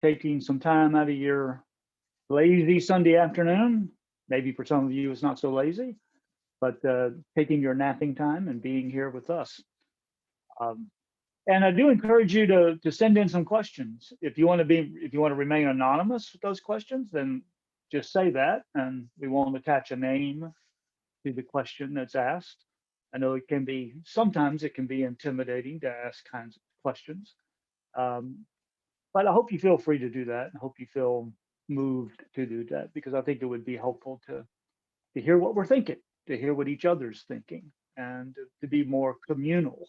taking some time out of your lazy Sunday afternoon. Maybe for some of you it's not so lazy, but taking your napping time and being here with us. Um, and I do encourage you to send in some questions. If you want to remain anonymous with those questions, then just say that, and we won't attach a name to the question that's asked. I know sometimes it can be intimidating to ask kinds of questions. Um, but I hope you feel free to do that. I hope you feel moved to do that, because I think it would be helpful to hear what we're thinking, to hear what each other's thinking, and to be more communal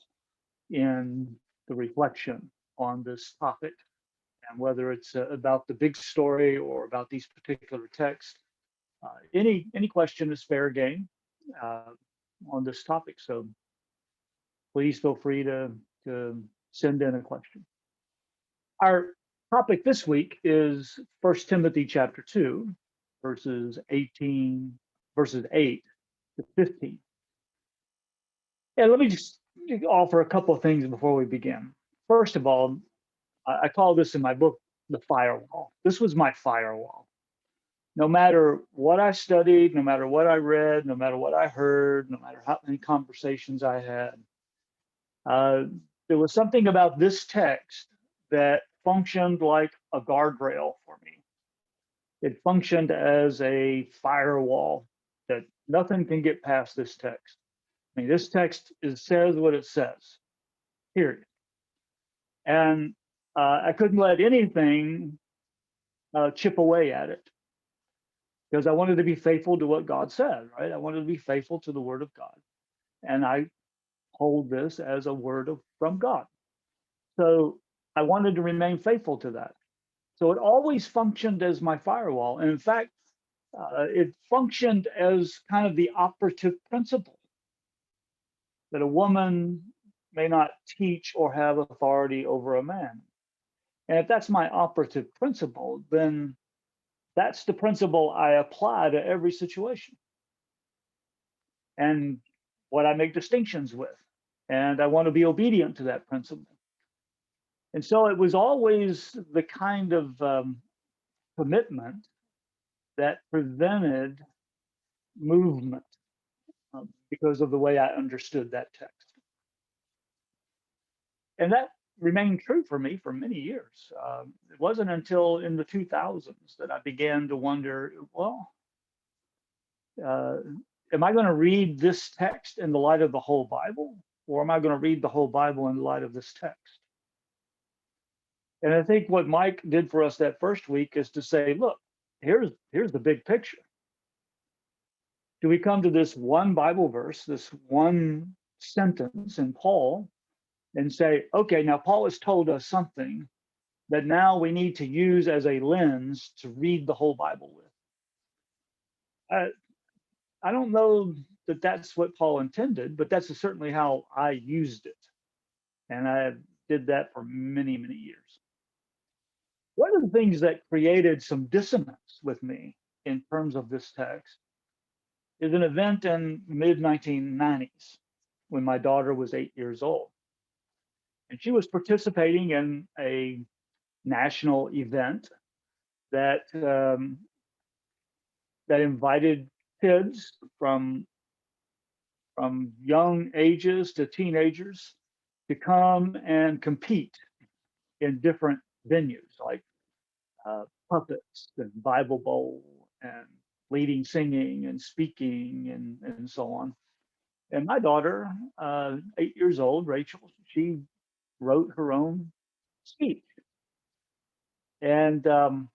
in the reflection on this topic. And whether it's about the big story or about these particular texts, any question is fair game uh, on this topic. So please feel free to send in a question. Our topic this week is 1 Timothy chapter 2, verses 8 to 15. And let me just offer a couple of things before we begin. First of all, I call this in my book the firewall. This was my firewall. No matter what I studied, no matter what I read, no matter what I heard, no matter how many conversations I had, there was something about this text that functioned like a guardrail for me. It functioned as a firewall that nothing can get past this text. I mean, this text says what it says, period. And I couldn't let anything chip away at it, because I wanted to be faithful to what God said, right? I wanted to be faithful to the word of God. And I hold this as a word from God. So I wanted to remain faithful to that. So it always functioned as my firewall. And in fact, it functioned as kind of the operative principle that a woman may not teach or have authority over a man. And if that's my operative principle, then that's the principle I apply to every situation, and what I make distinctions with. And I want to be obedient to that principle. And so it was always the kind of commitment that prevented movement, because of the way I understood that text. And that remained true for me for many years. It wasn't until in the 2000s that I began to wonder, well, am I going to read this text in the light of the whole Bible, or am I going to read the whole Bible in the light of this text? And I think what Mike did for us that first week is to say, look, here's the big picture. Do we come to this one Bible verse, this one sentence in Paul, and say, okay, now Paul has told us something that now we need to use as a lens to read the whole Bible with? I don't know that that's what Paul intended, but that's certainly how I used it. And I did that for many, many years. One of the things that created some dissonance with me in terms of this text is an event in mid-1990s when my daughter was 8 years old. And she was participating in a national event that that invited kids from young ages to teenagers to come and compete in different venues like puppets and Bible Bowl and leading singing and speaking and so on. And my daughter, 8 years old, Rachel, she wrote her own speech. And of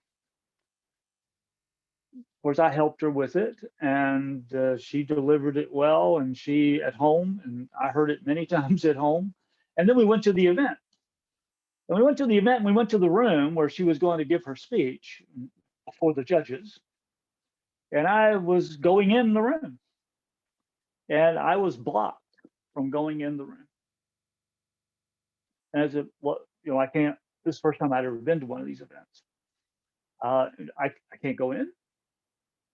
course, I helped her with it, and she delivered it well. And she at home, and I heard it many times at home. And then we went to the event. And we went to the event, and we went to the room where she was going to give her speech before the judges. And I was going in the room, and I was blocked from going in the room. And I said, well, I can't. This is the first time I'd ever been to one of these events. I can't go in.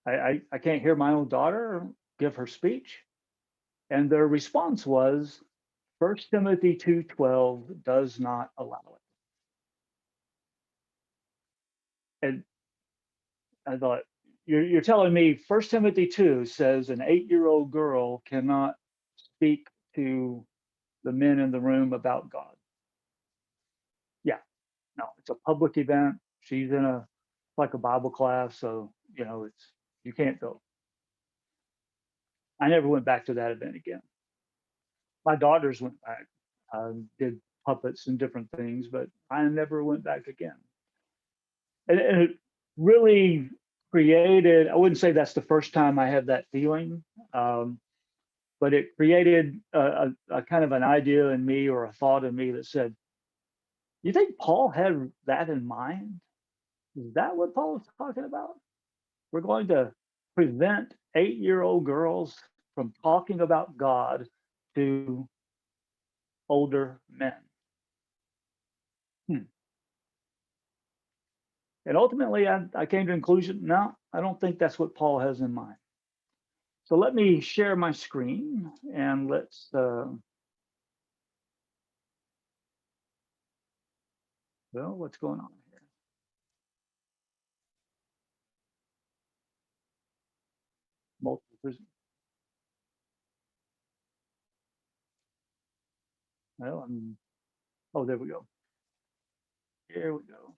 I can't hear my own daughter give her speech. And their response was, 1 Timothy 2:12 does not allow it. And I thought, you're telling me 1 Timothy 2 says an 8-year-old girl cannot speak to the men in the room about God. Yeah, no, it's a public event. She's in a like a Bible class, so it's you can't go. I never went back to that event again. My daughters went back, did puppets and different things, but I never went back again. And it really created, I wouldn't say that's the first time I had that feeling, um, but it created a kind of an idea in me or a thought in me that said, you think Paul had that in mind? Is that what Paul was talking about? We're going to prevent 8-year-old girls from talking about God to older men. Hmm. And ultimately, I came to the conclusion, no, I don't think that's what Paul has in mind. So let me share my screen and let's, well, what's going on here? Multiple, well, oh, there we go. Here we go.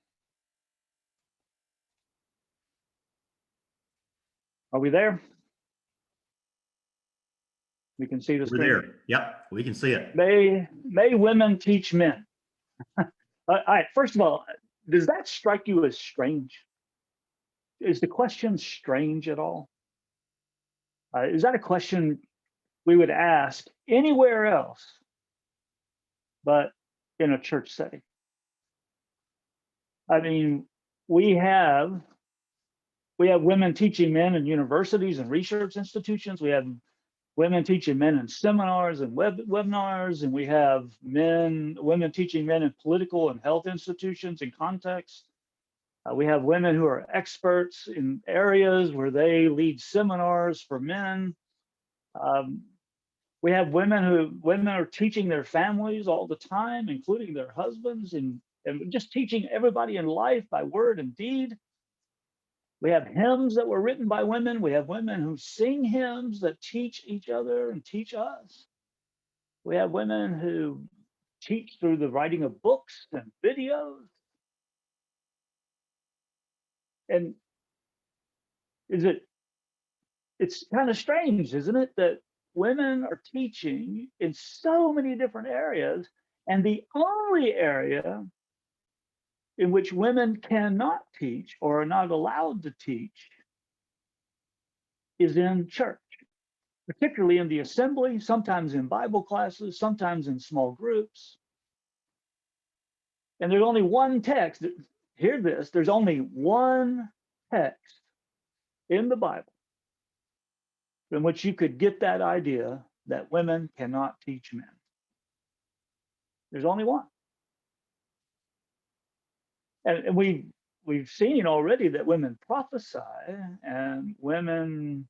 Are we there? We can see the We're screen. there. Yep, we can see it. May women teach men? All right, first of all, does that strike you as strange? Is the question strange at all? Is that a question we would ask anywhere else but in a church setting? I mean, we have women teaching men in universities and research institutions. We have women teaching men in seminars and webinars, and we have women teaching men in political and health institutions and contexts. We have women who are experts in areas where they lead seminars for men. Um, we have women are teaching their families all the time, including their husbands, and just teaching everybody in life by word and deed. We have hymns that were written by women. We have women who sing hymns that teach each other and teach us. We have women who teach through the writing of books and videos. And is it it's kind of strange, isn't it, that women are teaching in so many different areas, and the only area in which women cannot teach or are not allowed to teach is in church, particularly in the assembly, sometimes in Bible classes, sometimes in small groups. And there's only one text, hear this, there's only one text in the Bible in which you could get that idea that women cannot teach men. There's only one. And we've seen already that women prophesy and women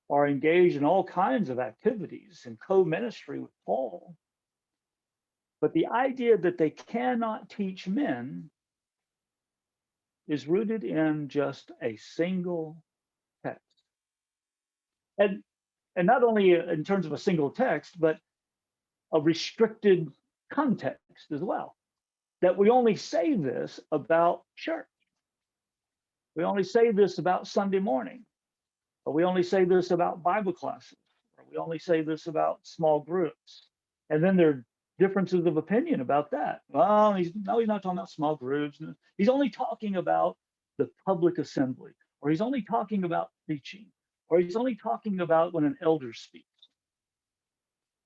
are engaged in all kinds of activities and co-ministry with Paul. But the idea that they cannot teach men is rooted in just a single text. And not only in terms of a single text, but a restricted context as well. That we only say this about church. We only say this about Sunday morning, or we only say this about Bible classes, or we only say this about small groups. And then there are differences of opinion about that. Well, he's not talking about small groups. He's only talking about the public assembly, or he's only talking about preaching, or he's only talking about when an elder speaks.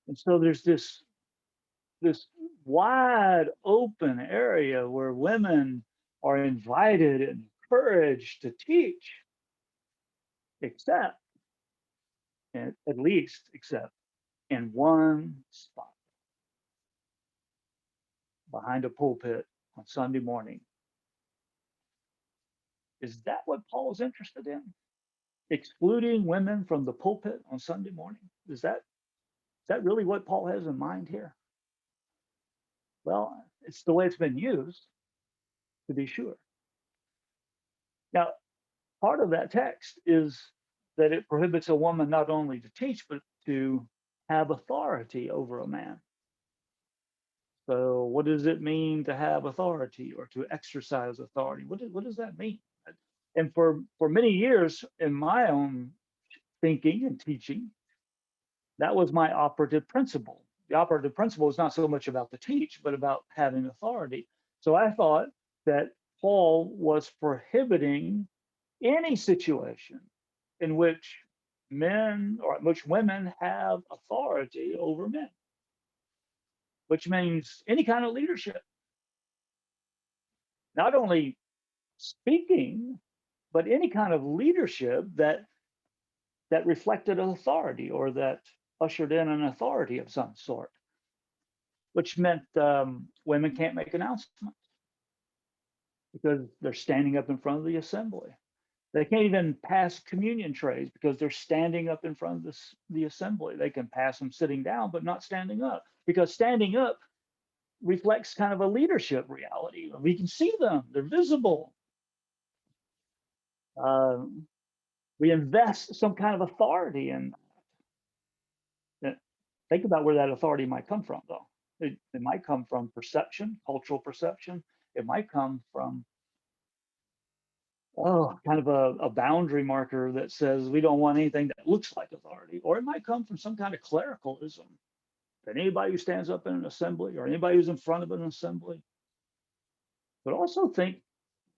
And so there's this wide open area where women are invited and encouraged to teach, except, at least, except in one spot behind a pulpit on Sunday morning. Is that what Paul is interested in? Excluding women from the pulpit on Sunday morning? Is that really what Paul has in mind here? Well, it's the way it's been used, to be sure. Now, part of that text is that it prohibits a woman not only to teach, but to have authority over a man. So, what does it mean to have authority or to exercise authority? What does that mean? And for many years in my own thinking and teaching, that was my operative principle. The operative principle is not so much about the teach, but about having authority. So I thought that Paul was prohibiting any situation in which men or which women have authority over men, which means any kind of leadership, not only speaking, but any kind of leadership that reflected authority or that ushered in an authority of some sort, which meant women can't make announcements because they're standing up in front of the assembly. They can't even pass communion trays because they're standing up in front of the assembly. They can pass them sitting down, but not standing up, because standing up reflects kind of a leadership reality. We can see them, they're visible. We invest some kind of authority in. Think about where that authority might come from, though. It might come from perception, cultural perception. It might come from kind of a boundary marker that says we don't want anything that looks like authority, or it might come from some kind of clericalism. That anybody who stands up in an assembly or anybody who's in front of an assembly. But also think,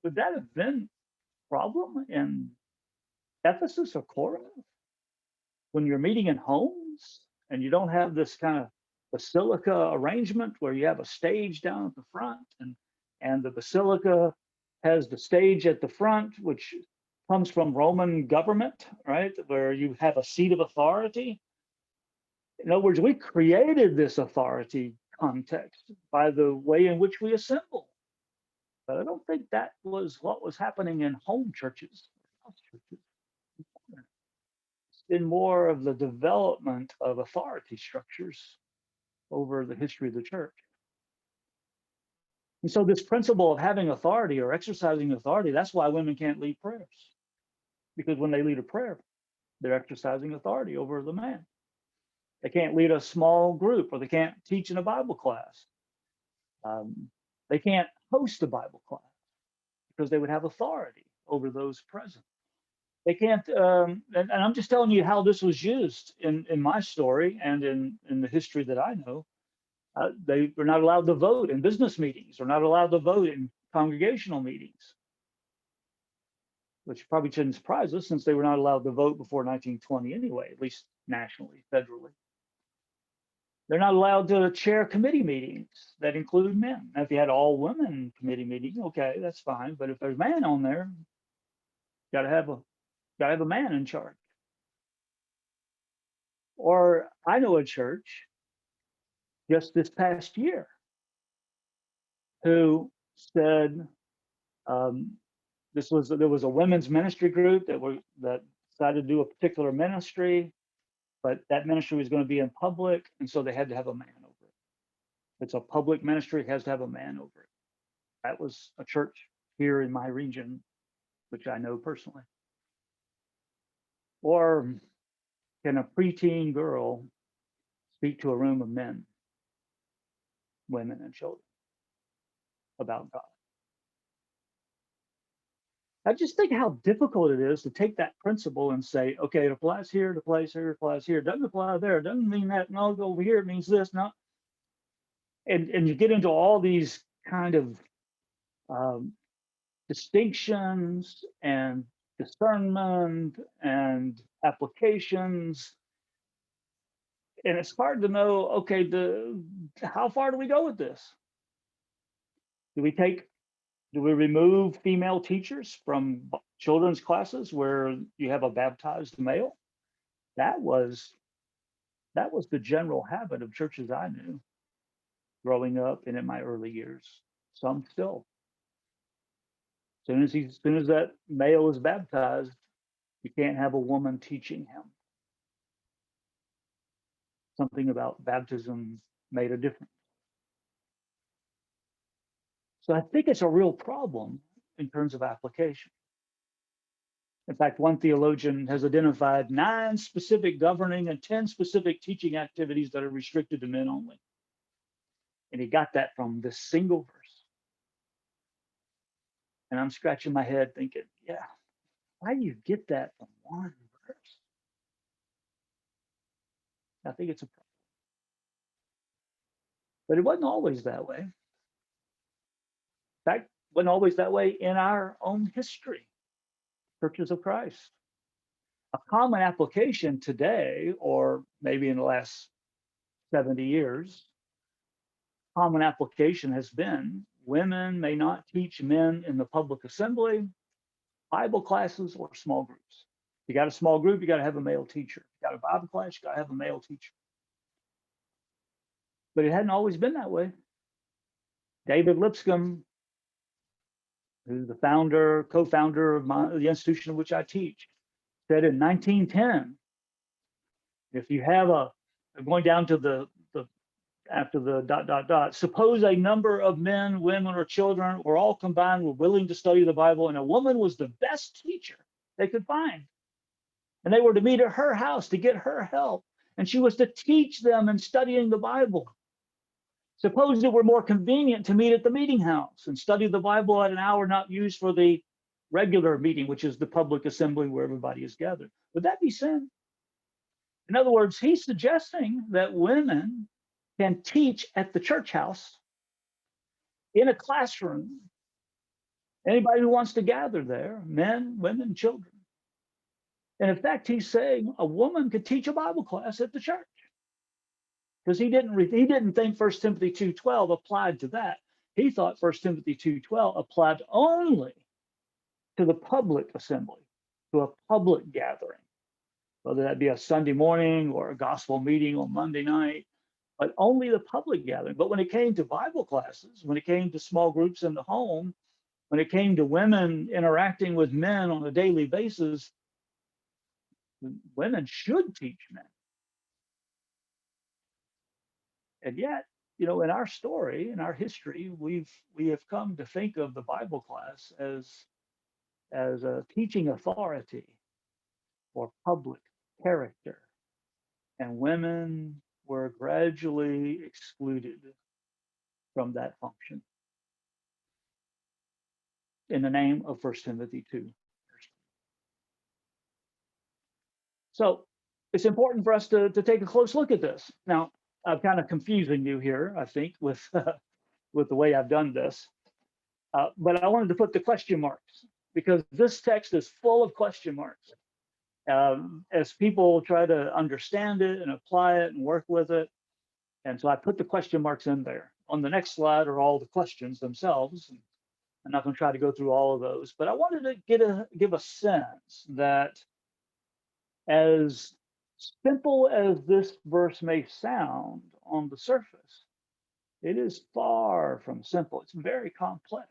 would that have been a problem in Ephesus or Corinth when you're meeting in homes and you don't have this kind of basilica arrangement where you have a stage down at the front and the basilica has the stage at the front, which comes from Roman government, right? Where you have a seat of authority. In other words, we created this authority context by the way in which we assemble. But I don't think that was what was happening in home churches, house churches. It's been more of the development of authority structures over the history of the church. And so this principle of having authority or exercising authority, that's why women can't lead prayers. Because when they lead a prayer, they're exercising authority over the man. They can't lead a small group, or they can't teach in a Bible class. They can't host a Bible class because they would have authority over those present. They can't, and I'm just telling you how this was used in my story and in the history that I know. They were not allowed to vote in business meetings, or not allowed to vote in congregational meetings, which probably shouldn't surprise us since they were not allowed to vote before 1920 anyway, at least nationally, federally. They're not allowed to chair committee meetings that include men. Now, if you had all women committee meeting, okay, that's fine. But if there's a man on there, gotta have a man in charge. Or I know a church just this past year who said there was a women's ministry group that decided to do a particular ministry, but that ministry was going to be in public, and so they had to have a man over it. It's a public ministry, it has to have a man over it. That was a church here in my region, which I know personally. Or can a preteen girl speak to a room of men, women, and children about God? I just think how difficult it is to take that principle and say, okay, it applies here, it applies here, it applies here. It doesn't apply there. It doesn't mean that. No, go over here. It means this. No. And you get into all these kind of distinctions and discernment and applications. And it's hard to know, okay, how far do we go with this? Do we remove female teachers from children's classes where you have a baptized male? That was the general habit of churches I knew growing up and in my early years. Some still. As soon as that male is baptized, you can't have a woman teaching him. Something about baptism made a difference. So I think it's a real problem in terms of application. In fact, one theologian has identified 9 specific governing and 10 specific teaching activities that are restricted to men only. And he got that from this single verse. And I'm scratching my head thinking, yeah, why do you get that from one verse? I think it's a problem. But it wasn't always that way. In fact, it wasn't always that way in our own history, churches of Christ. A common application today, or maybe in the last 70 years, common application has been women may not teach men in the public assembly, Bible classes, or small groups. You got a small group, you got to have a male teacher. You got a Bible class, you got to have a male teacher. But it hadn't always been that way. David Lipscomb, who's the founder, co-founder of the institution of which I teach, said in 1910, if you have going down to the after the ... suppose a number of men, women, or children were all combined, were willing to study the Bible, and a woman was the best teacher they could find. And they were to meet at her house to get her help. And she was to teach them in studying the Bible. Suppose it were more convenient to meet at the meeting house and study the Bible at an hour not used for the regular meeting, which is the public assembly where everybody is gathered. Would that be sin? In other words, he's suggesting that women can teach at the church house, in a classroom, anybody who wants to gather there, men, women, children. And in fact, he's saying a woman could teach a Bible class at the church, because he didn't think 1 Timothy 2:12 applied to that. He thought 1 Timothy 2:12 applied only to the public assembly, to a public gathering, whether that be a Sunday morning or a gospel meeting on Monday night, but only the public gathering. But when it came to Bible classes, when it came to small groups in the home, when it came to women interacting with men on a daily basis, women should teach men. And yet, in our story, in our history, we have come to think of the Bible class as a teaching authority for public character. And women were gradually excluded from that function in the name of 1 Timothy 2. So it's important for us to take a close look at this. Now, I'm kind of confusing you here, I think, with the way I've done this. But I wanted to put the question marks, because this text is full of question marks. As people try to understand it and apply it and work with it. And so I put the question marks in there. On the next slide are all the questions themselves. I'm not going to try to go through all of those, but I wanted to give a sense that, as simple as this verse may sound on the surface, it is far from simple. It's very complex.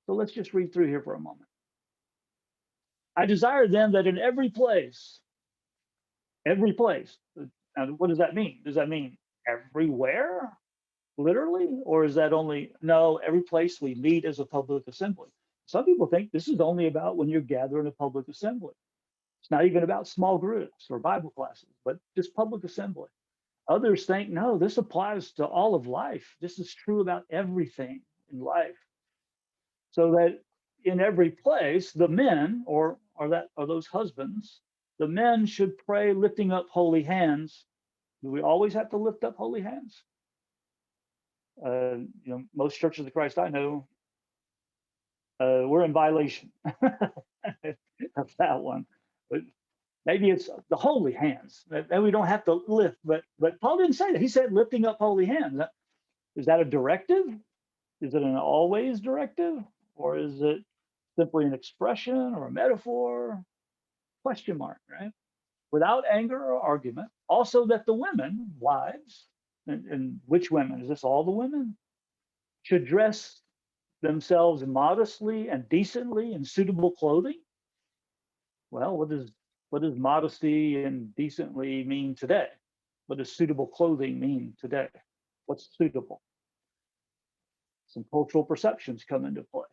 So let's just read through here for a moment. I desire then that in every place, and what does that mean? Does that mean everywhere, literally? Or is that only, no, every place we meet as a public assembly? Some people think this is only about when you're gathering a public assembly. It's not even about small groups or Bible classes, but just public assembly. Others think, no, this applies to all of life. This is true about everything in life. So that in every place, the men, or those husbands, the men should pray lifting up holy hands. Do we always have to lift up holy hands? Most churches of Christ I know, we're in violation of that one. But maybe it's the holy hands that we don't have to lift. But Paul didn't say that. He said lifting up holy hands. Is that a directive? Is it an always directive? Or is it simply an expression or a metaphor? Question mark, right? Without anger or argument. Also that the women, wives, and which women? Is this all the women? Should dress themselves modestly and decently in suitable clothing. Well, what does modesty and decently mean today? What does suitable clothing mean today? What's suitable? Some cultural perceptions come into play.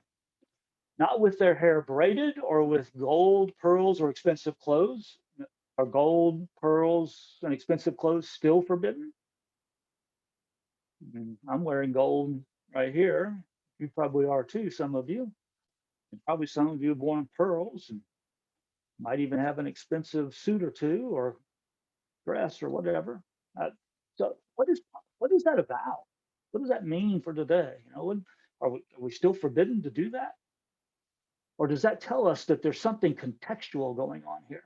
not with their hair braided or with gold, pearls, or expensive clothes. Are gold, pearls, and expensive clothes still forbidden? I'm wearing gold right here. You probably are too, some of you. And probably some of you have worn pearls and might even have an expensive suit or two or dress or whatever. So what is that about? What does that mean for today? Are we still forbidden to do that? Or does that tell us that there's something contextual going on here?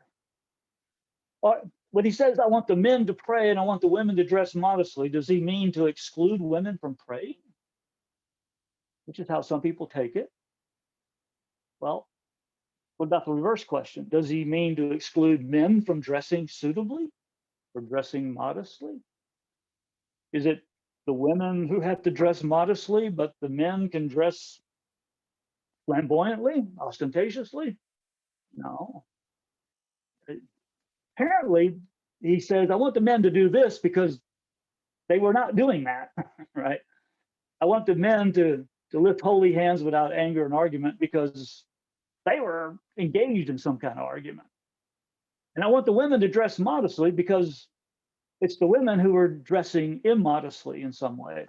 Or when he says, I want the men to pray and I want the women to dress modestly, does he mean to exclude women from praying? Which is how some people take it. Well, what about the reverse question? Does he mean to exclude men from dressing suitably or dressing modestly? Is it the women who have to dress modestly, but the men can dress flamboyantly, ostentatiously? No. Apparently, he says, I want the men to do this because they were not doing that, right? I want the men to lift holy hands without anger and argument because they were engaged in some kind of argument. And I want the women to dress modestly because it's the women who are dressing immodestly in some way.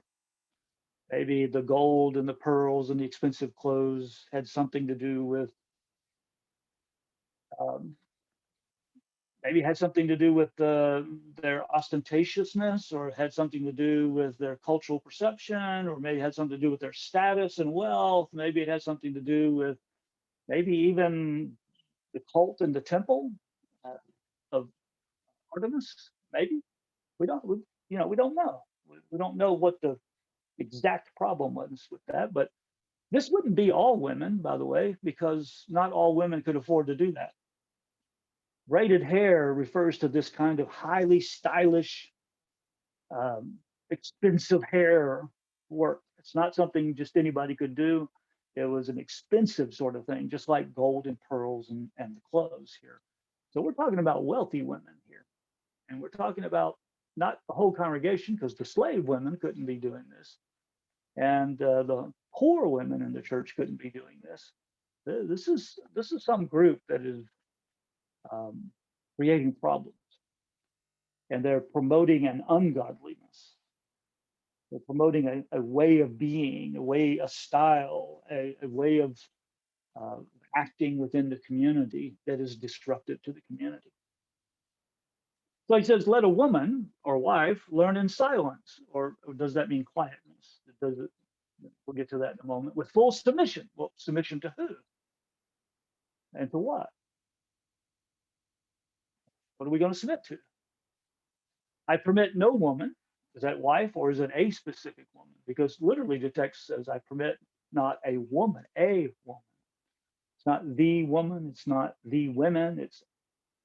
Maybe the gold and the pearls and the expensive clothes had something to do with, um, maybe had something to do with their ostentatiousness, or had something to do with their cultural perception, or maybe had something to do with their status and wealth. Maybe it had something to do with maybe even the cult and the temple uh, of Artemis. Maybe we don't know. We don't know what the exact problem was with that, but this wouldn't be all women, by the way, because not all women could afford to do that. Braided hair refers to this kind of highly stylish, um, expensive hair work. It's not something just anybody could do. It was an expensive sort of thing, just like gold and pearls and the clothes here. So we're talking about wealthy women here. And we're talking about not the whole congregation, because the slave women couldn't be doing this. And the poor women in the church couldn't be doing this. This is some group that is um, creating problems, and they're promoting an ungodliness. They're promoting a way of being, a style, a way of uh, acting within the community that is disruptive to the community. So he says, let a woman or wife learn in silence, or does that mean quietness? Does it? We'll get to that in a moment. With full submission. Well, submission to who? And to what? What are we going to submit to? I permit no woman. Is that wife, or is it a specific woman? Because literally the text says, I permit not a woman, a woman. It's not the woman, it's not the women, it's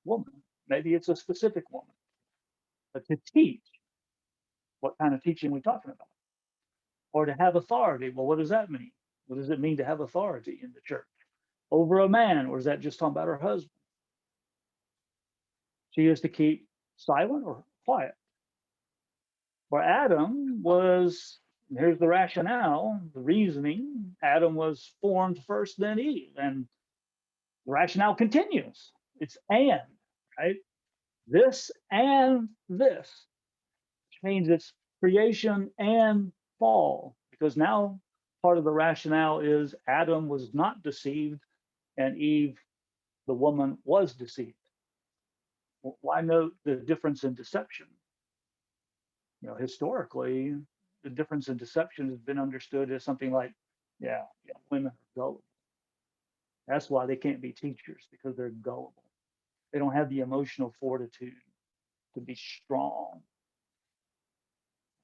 woman. Maybe it's a specific woman. But to teach, what kind of teaching are we talking about? Or to have authority. Well, what does that mean? What does it mean to have authority in the church? Over a man, or is that just talking about her husband? She is to keep silent or quiet. For Adam was, here's the rationale, the reasoning. Adam was formed first, then Eve. And the rationale continues. It's and, right? This and this, which means it's creation and fall. Because now part of the rationale is Adam was not deceived and Eve, the woman, was deceived. Why note the difference in deception? Historically, the difference in deception has been understood as something like, yeah, women are gullible. That's why they can't be teachers, because they're gullible. They don't have the emotional fortitude to be strong.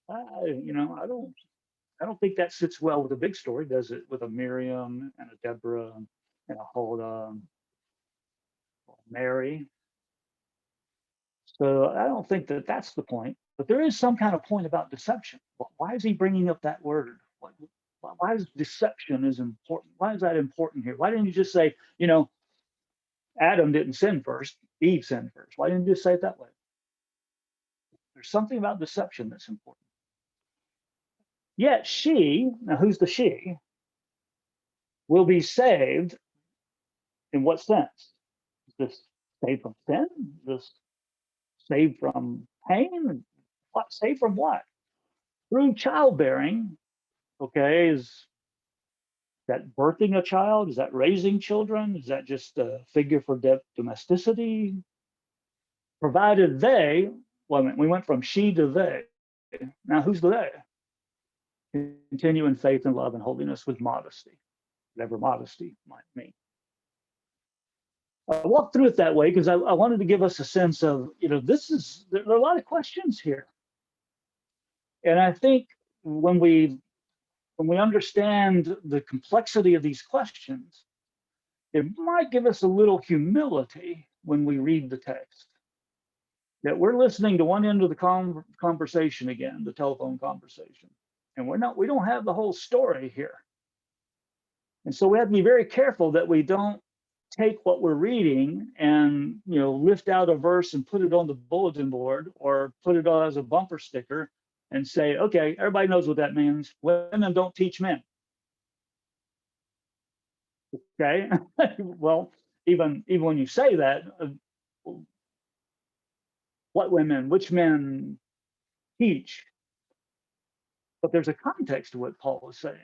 I don't think that sits well with a big story, does it? With a Miriam and a Deborah and a Huldah, Mary. So I don't think that that's the point. But there is some kind of point about deception. Why is he bringing up that word? Why is deception is important? Why is that important here? Why didn't you just say, Adam didn't sin first, Eve sinned first? Why didn't you just say it that way? There's something about deception that's important. Yet she, now who's the she, will be saved. In what sense? Is this saved from sin? Is this saved from pain? What? Saved from what? Through childbearing, okay, is that birthing a child? Is that raising children? Is that just a figure for domesticity? Provided they, well, we went from she to they. Now who's the they? Continue in faith and love and holiness with modesty, whatever modesty might mean. I walked through it that way because I wanted to give us a sense of, there are a lot of questions here. And I think when we understand the complexity of these questions, it might give us a little humility when we read the text. That we're listening to one end of the conversation again, the telephone conversation. And we don't have the whole story here. And so we have to be very careful that we don't take what we're reading and lift out a verse and put it on the bulletin board or put it as a bumper sticker and say, okay, everybody knows what that means. Women don't teach men. Okay, well, even when you say that, what women, which men teach? But there's a context to what Paul is saying,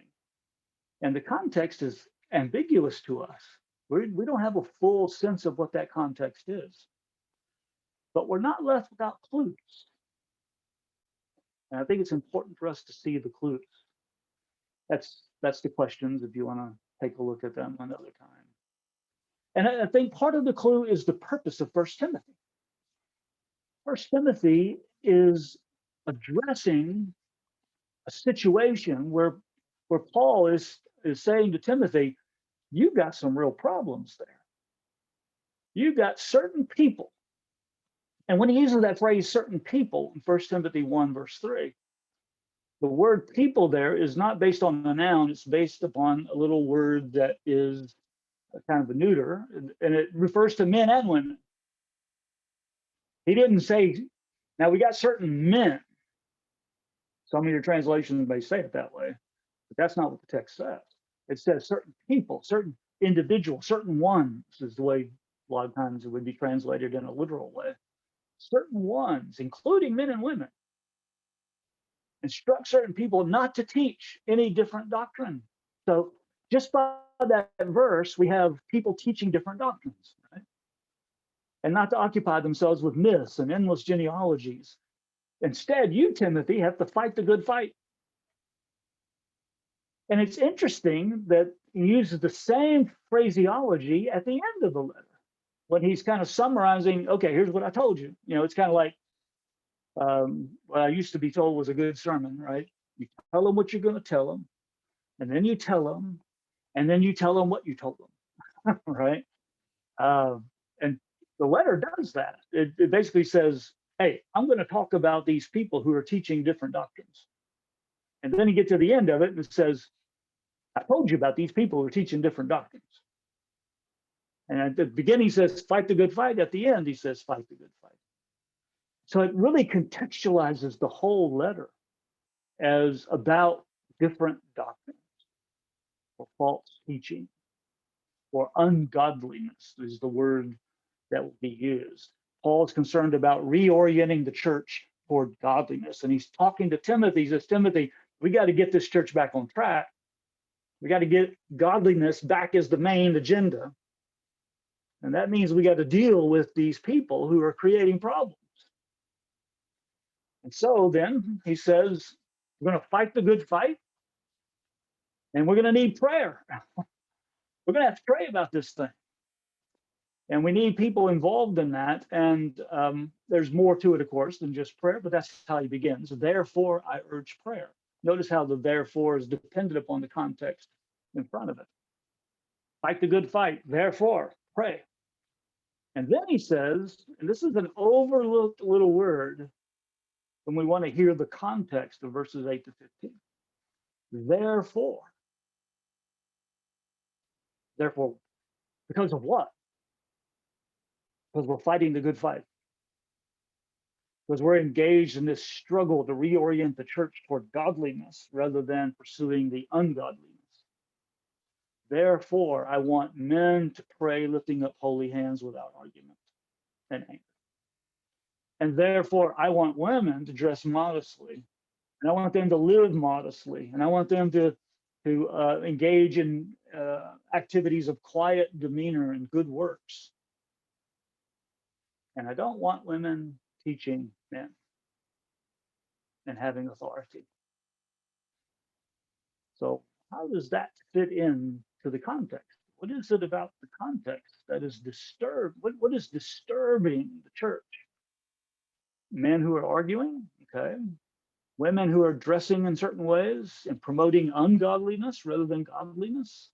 and the context is ambiguous to us. We don't have a full sense of what that context is, but we're not left without clues. And I think it's important for us to see the clues. That's the questions, if you want to take a look at them another time. And I think part of the clue is the purpose of 1 Timothy. 1 Timothy is addressing a situation where Paul is saying to Timothy, you've got some real problems there. You've got certain people. And when he uses that phrase, certain people, in 1 Timothy 1, verse 3, the word people there is not based on a noun, it's based upon a little word that is a kind of a neuter, and it refers to men and women. He didn't say, now we got certain men. Some of your translations may say it that way, but that's not what the text says. It says certain people, certain individuals, certain ones is the way a lot of times it would be translated in a literal way. Certain ones, including men and women, instruct certain people not to teach any different doctrine. So just by that verse, we have people teaching different doctrines, right? And not to occupy themselves with myths and endless genealogies. Instead, you, Timothy, have to fight the good fight. And it's interesting that he uses the same phraseology at the end of the letter when he's kind of summarizing, okay, here's what I told you. It's kind of like what I used to be told was a good sermon, right? You tell them what you're going to tell them, and then you tell them, and then you tell them what you told them, right? And the letter does that. It basically says, hey, I'm going to talk about these people who are teaching different doctrines. And then you get to the end of it and it says, I told you about these people who are teaching different doctrines. And at the beginning he says, fight the good fight. At the end, he says, fight the good fight. So it really contextualizes the whole letter as about different doctrines or false teaching or ungodliness is the word that will be used. Paul is concerned about reorienting the church toward godliness. And he's talking to Timothy. He says, Timothy, we got to get this church back on track. We got to get godliness back as the main agenda. And that means we got to deal with these people who are creating problems. And so then he says, we're going to fight the good fight. And we're going to need prayer. We're going to have to pray about this thing. And we need people involved in that. And there's more to it, of course, than just prayer, but that's how he begins. Therefore, I urge prayer. Notice how the therefore is dependent upon the context in front of it. Fight the good fight. Therefore, pray. And then he says, and this is an overlooked little word when we want to hear the context of verses 8 to 15. Therefore. Therefore, because of what? Because we're fighting the good fight. Because we're engaged in this struggle to reorient the church toward godliness rather than pursuing the ungodliness. Therefore, I want men to pray lifting up holy hands without argument and anger. And therefore, I want women to dress modestly, and I want them to live modestly, and I want them to engage in activities of quiet demeanor and good works. And I don't want women teaching men and having authority. So how does that fit in to the context? What is it about the context that is disturbed? What is disturbing the church? Men who are arguing, okay. Women who are dressing in certain ways and promoting ungodliness rather than godliness.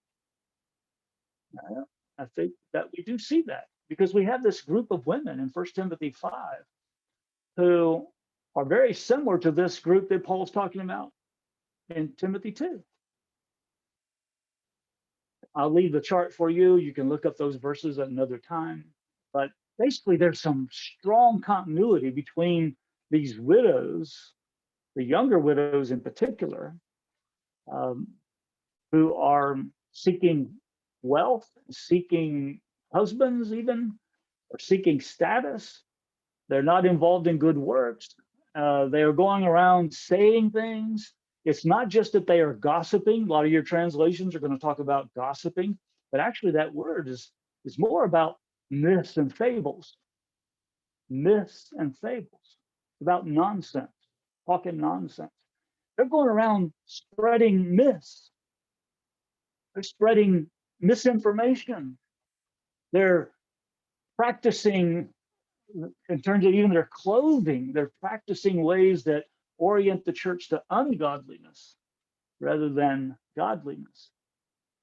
I think that we do see that because we have this group of women in 1 Timothy 5 who are very similar to this group that Paul's talking about in Timothy 2. I'll leave the chart for you. You can look up those verses at another time. But basically, there's some strong continuity between these widows, the younger widows in particular, who are seeking wealth, seeking husbands even, or seeking status. They're not involved in good works. They are going around saying things. It's not just that they are gossiping. A lot of your translations are going to talk about gossiping, but actually that word is more about myths and fables. Myths and fables, about nonsense, talking nonsense. They're going around spreading myths. They're spreading misinformation. They're practicing, in terms of even their clothing, they're practicing ways that orient the church to ungodliness rather than godliness.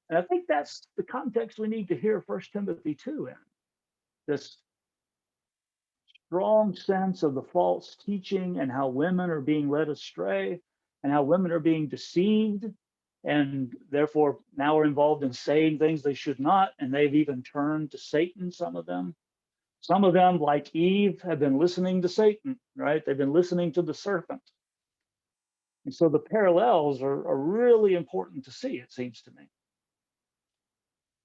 And I think that's the context we need to hear 1 Timothy 2 in. This strong sense of the false teaching and how women are being led astray and how women are being deceived and therefore now are involved in saying things they should not. And they've even turned to Satan, some of them. Some of them, like Eve, have been listening to Satan, right? They've been listening to the serpent. And so the parallels are really important to see, it seems to me.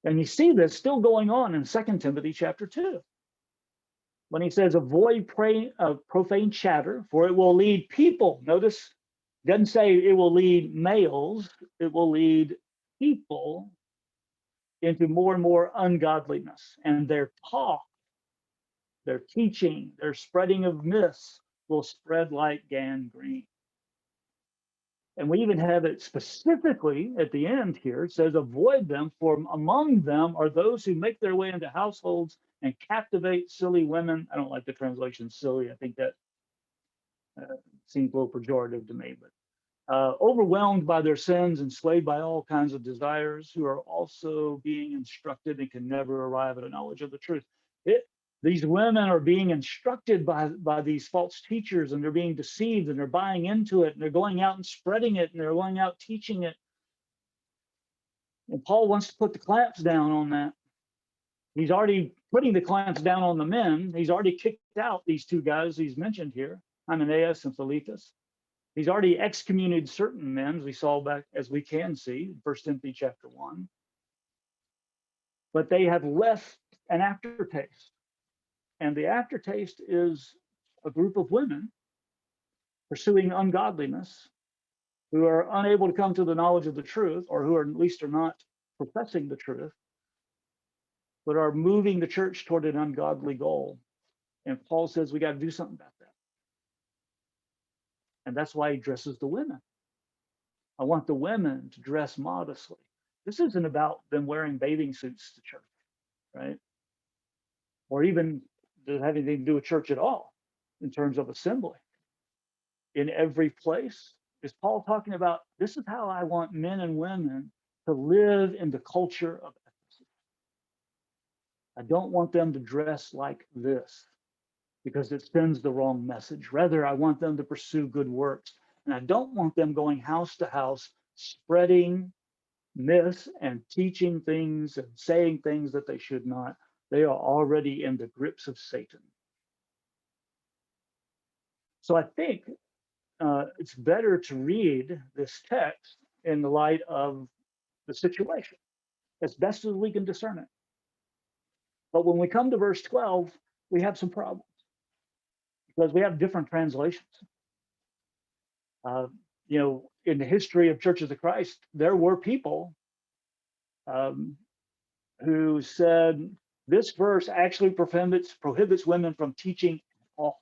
And you see this still going on in 2 Timothy chapter 2. When he says, avoid profane chatter, for it will lead people. Notice, it doesn't say it will lead males, it will lead people into more and more ungodliness. And their talk, their teaching, their spreading of myths will spread like gangrene. And we even have it specifically at the end here. It says, avoid them, for among them are those who make their way into households and captivate silly women. I don't like the translation silly. I think that seems a little pejorative to me, but overwhelmed by their sins, enslaved by all kinds of desires, who are also being instructed and can never arrive at a knowledge of the truth. These women are being instructed by these false teachers, and they're being deceived, and they're buying into it, and they're going out and spreading it, and they're going out teaching it. And Paul wants to put the clamps down on that. He's already putting the clamps down on the men. He's already kicked out these two guys he's mentioned here, Hymenaeus and Philetus. He's already excommunicated certain men, as we saw back, as we can see, in 1 Timothy chapter 1. But they have left an aftertaste. And the aftertaste is a group of women pursuing ungodliness who are unable to come to the knowledge of the truth, or who are at least are not professing the truth, but are moving the church toward an ungodly goal. And Paul says we got to do something about that. And that's why he dresses the women. I want the women to dress modestly. This isn't about them wearing bathing suits to church, right? Or even doesn't have anything to do with church at all in terms of assembly. In every place, is Paul talking about, this is how I want men and women to live in the culture of Ephesus. I don't want them to dress like this because it sends the wrong message. Rather, I want them to pursue good works. And I don't want them going house to house, spreading myths and teaching things and saying things that they should not. They are already in the grips of Satan. So I think it's better to read this text in the light of the situation. as best as we can discern it. But when we come to verse 12, we have some problems because we have different translations. Uh, in the history of Churches of Christ, there were people um, who said this verse actually prohibits women from teaching at all.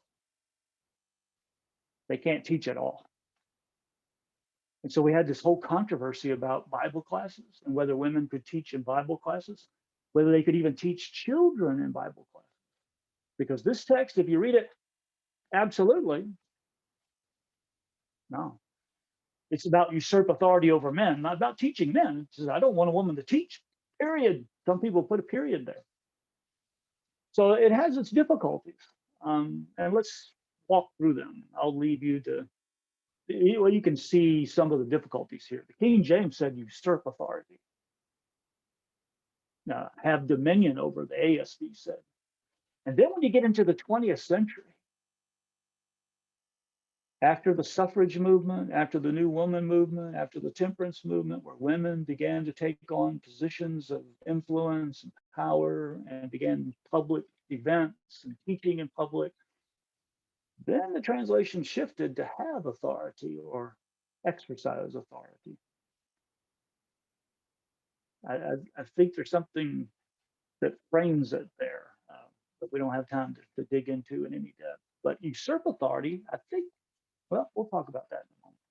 They can't teach at all. And so we had this whole controversy about Bible classes and whether women could teach in Bible classes, whether they could even teach children in Bible classes. Because this text, if you read it, absolutely, no. It's about usurp authority over men, not about teaching men. It says, I don't want a woman to teach, period. Some people put a period there. So it has its difficulties. And let's walk through them. I'll leave you to, well, you can see some of the difficulties here. The King James said usurp authority. Have dominion over, the ASV said. And then when you get into the 20th century, after the suffrage movement, after the New Woman movement, after the temperance movement, where women began to take on positions of influence and power and began public events and teaching in public, then the translation shifted to have authority or exercise authority. I think there's something that frames it there that we don't have time to dig into in any depth. But usurp authority, I think, well, we'll talk about that in a moment.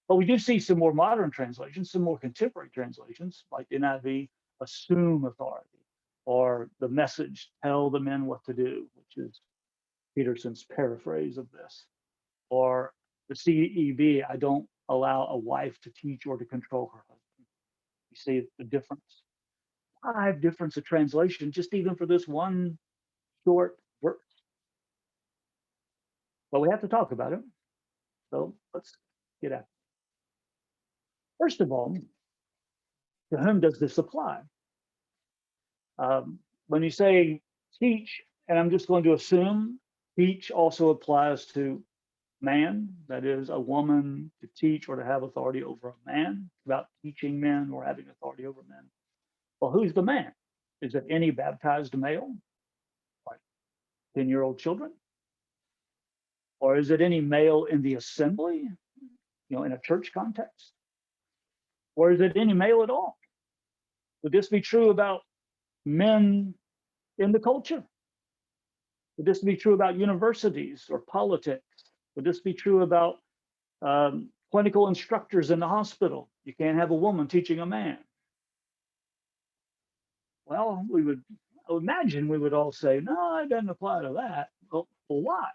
But we do see some more modern translations, some more contemporary translations, like NIV, assume authority, or the Message, tell the men what to do, which is Peterson's paraphrase of this, or the CEV, I don't allow a wife to teach or to control her husband. You see the difference. 5 difference of translation, just even for this one short verse. But we have to talk about it. So let's get at it. First of all, to whom does this apply? When you say teach, and I'm just going to assume teach also applies to man, that is, a woman to teach or to have authority over a man, about teaching men or having authority over men. Well, who's the man? Is it any baptized male, like 10-year-old children? Or is it any male in the assembly, in a church context? Or is it any male at all? Would this be true about men in the culture? Would this be true about universities or politics? Would this be true about clinical instructors in the hospital? You can't have a woman teaching a man. Well, I would imagine we would all say, no, it doesn't apply to that. Well, why?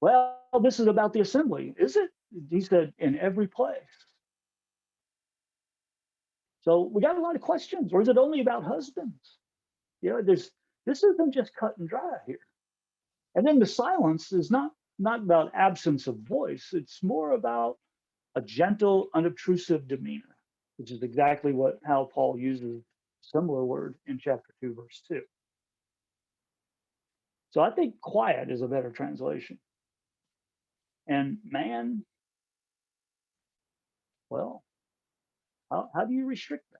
Well, this is about the assembly, is it? He said, in every place. So we got a lot of questions. Or is it only about husbands? This isn't just cut and dry here. And then the silence is not about absence of voice. It's more about a gentle, unobtrusive demeanor, which is exactly how Paul uses a similar word in chapter 2, verse 2. So I think quiet is a better translation. And man, well, how do you restrict that?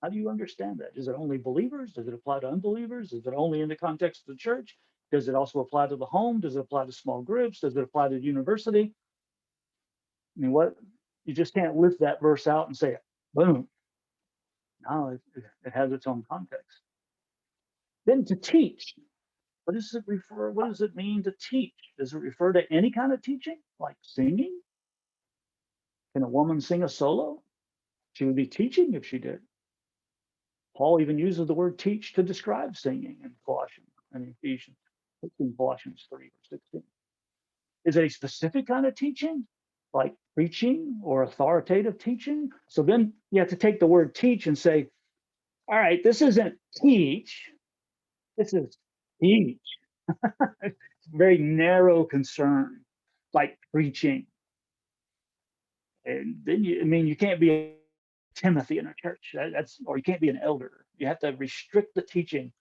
How do you understand that? Is it only believers? Does it apply to unbelievers? Is it only in the context of the church? Does it also apply to the home? Does it apply to small groups? Does it apply to the university? I mean, you just can't lift that verse out and say, boom. No, it has its own context. Then to teach, what does it mean to teach? Does it refer to any kind of teaching, like singing? Can a woman sing a solo? She would be teaching if she did. Paul even uses the word teach to describe singing in Colossians and Ephesians, in Colossians 3 or 16. Is it a specific kind of teaching, like preaching or authoritative teaching? So then you have to take the word teach and say, all right, this isn't teach, this is teach. Very narrow concern, like preaching. And then you can't be a Timothy in a church. Or you can't be an elder. You have to restrict the teaching.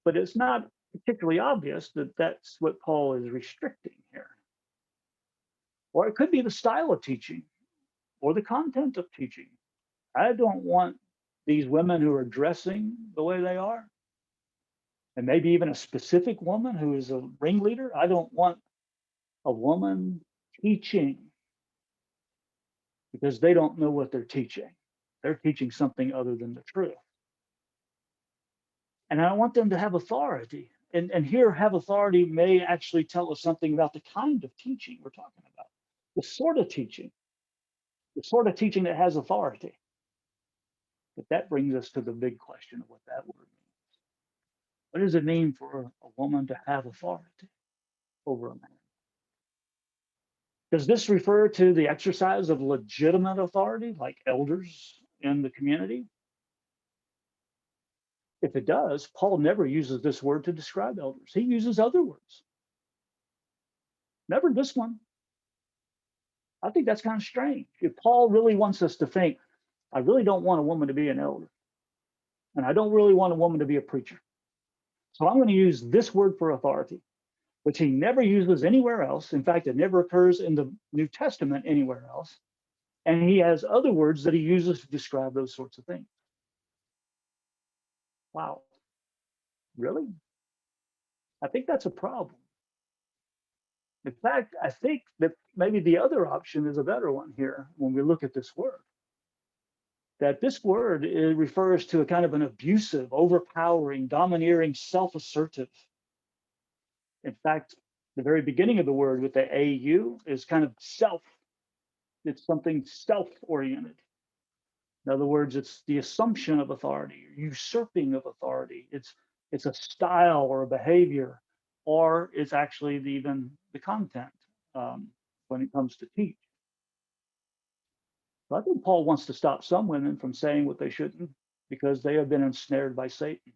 But it's not particularly obvious that that's what Paul is restricting here. Or it could be the style of teaching or the content of teaching. I don't want these women who are dressing the way they are, and maybe even a specific woman who is a ringleader. I don't want a woman teaching because they don't know what they're teaching. They're teaching something other than the truth. And I want them to have authority. And here, have authority may actually tell us something about the kind of teaching we're talking about, the sort of teaching, that has authority. But that brings us to the big question of what that word means. What does it mean for a woman to have authority over a man? Does this refer to the exercise of legitimate authority, like elders in the community? If it does, Paul never uses this word to describe elders. He uses other words. Never this one. I think that's kind of strange. If Paul really wants us to think, I really don't want a woman to be an elder, and I don't really want a woman to be a preacher. So I'm going to use this word for authority, which he never uses anywhere else. In fact, it never occurs in the New Testament anywhere else. And he has other words that he uses to describe those sorts of things. Wow. Really? I think that's a problem. In fact, I think that maybe the other option is a better one here when we look at this word. That this word refers to a kind of an abusive, overpowering, domineering, self-assertive. In fact, the very beginning of the word with the AU is kind of self. It's something self-oriented. In other words, it's the assumption of authority, usurping of authority. It's a style or a behavior, or it's actually even the content when it comes to teach. So I think Paul wants to stop some women from saying what they shouldn't because they have been ensnared by Satan.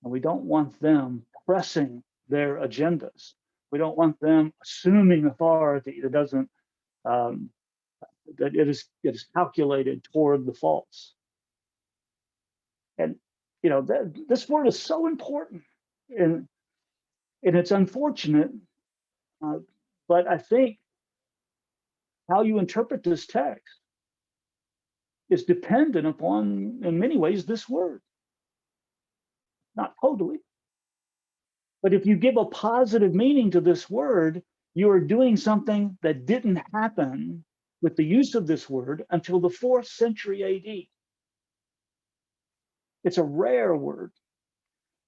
And we don't want them pressing their agendas. We don't want them assuming authority that doesn't, that it is calculated toward the false. And, this word is so important. And, it's unfortunate, but I think how you interpret this text is dependent upon, in many ways, this word. Not totally. But if you give a positive meaning to this word, you are doing something that didn't happen with the use of this word until the 4th century AD. It's a rare word.